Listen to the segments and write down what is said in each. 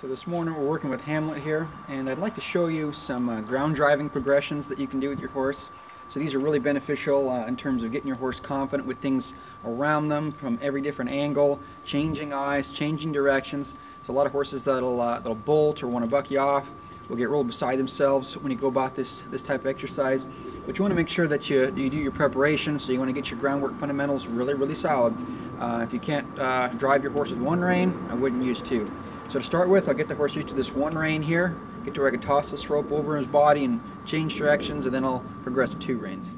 So this morning we're working with Hamlet here, and I'd like to show you some ground driving progressions that you can do with your horse. So these are really beneficial in terms of getting your horse confident with things around them from every different angle, changing eyes, changing directions. So a lot of horses that'll bolt or want to buck you off will get rolled beside themselves when you go about this type of exercise. But you want to make sure that you do your preparation, so you want to get your groundwork fundamentals really solid. If you can't drive your horse with one rein, I wouldn't use two. So to start with, I'll get the horse used to this one rein here, get to where I can toss this rope over his body and change directions, and then I'll progress to two reins.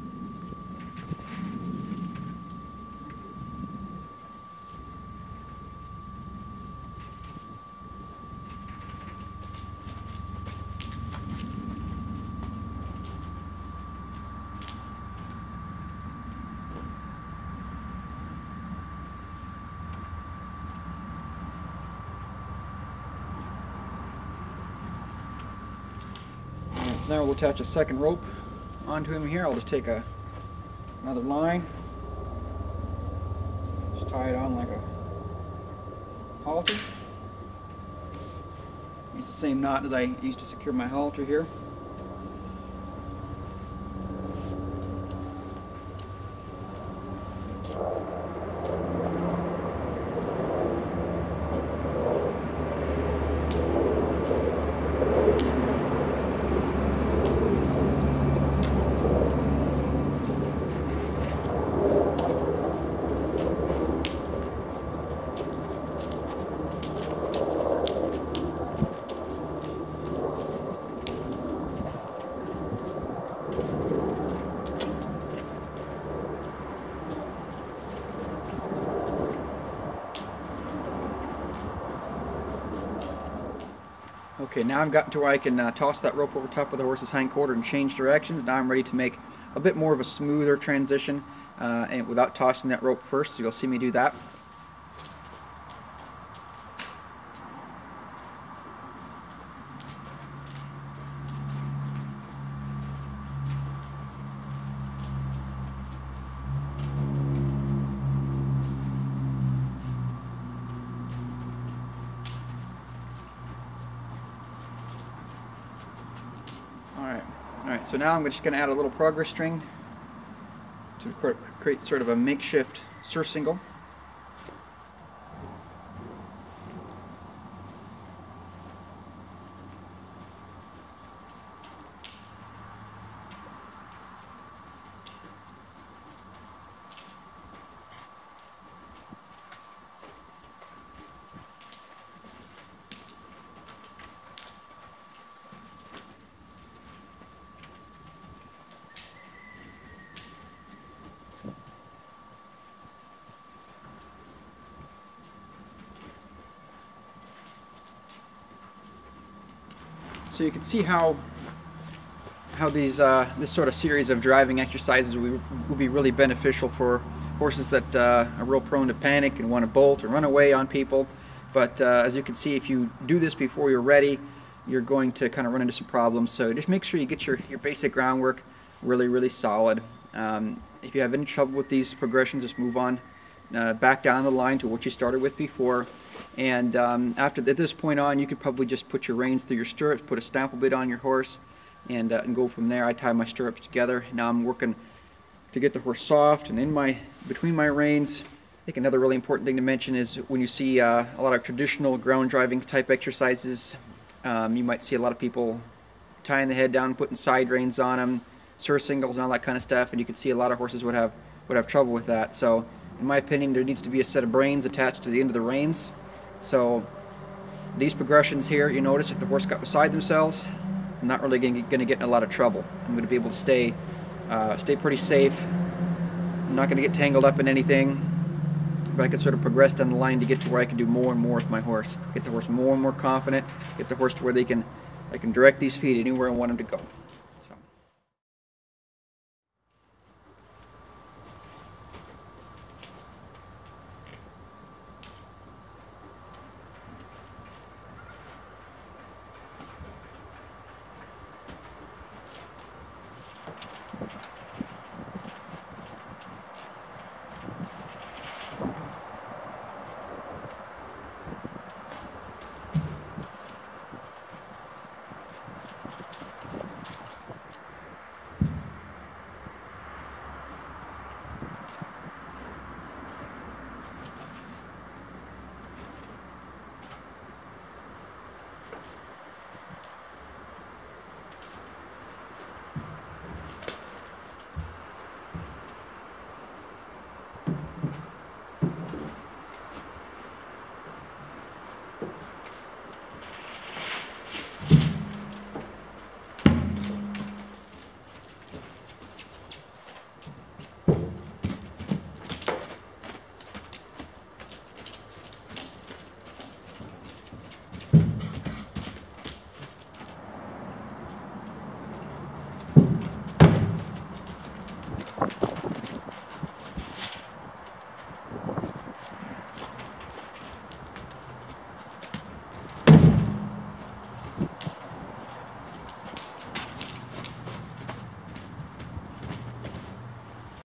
So now we'll attach a second rope onto him here. I'll just take another line, just tie it on like a halter. Use the same knot as I used to secure my halter here. Okay, now I've gotten to where I can toss that rope over top of the horse's hind quarter and change directions. Now I'm ready to make a bit more of a smoother transition and without tossing that rope first, so you'll see me do that. Alright, so now I'm just going to add a little progress string to create sort of a makeshift surcingle. So you can see how these this sort of series of driving exercises will be really beneficial for horses that are real prone to panic and want to bolt or run away on people. But as you can see, if you do this before you're ready, you're going to kind of run into some problems. So just make sure you get your basic groundwork really solid. If you have any trouble with these progressions, just move on back down the line to what you started with before. And at this point on, you could probably just put your reins through your stirrups, put a snaffle bit on your horse, and go from there. I tie my stirrups together. Now I'm working to get the horse soft and between my reins. I think another really important thing to mention is when you see a lot of traditional ground driving type exercises, you might see a lot of people tying the head down, putting side reins on them, surcingles and all that kind of stuff, and you can see a lot of horses would have trouble with that. So in my opinion, there needs to be a set of reins attached to the end of the reins. So these progressions here, you notice if the horse got beside themselves, I'm not really going to get in a lot of trouble. I'm going to be able to stay pretty safe. I'm not going to get tangled up in anything, but I can sort of progress down the line to get to where I can do more and more with my horse. Get the horse more and more confident, get the horse to where I can direct these feet anywhere I want him to go.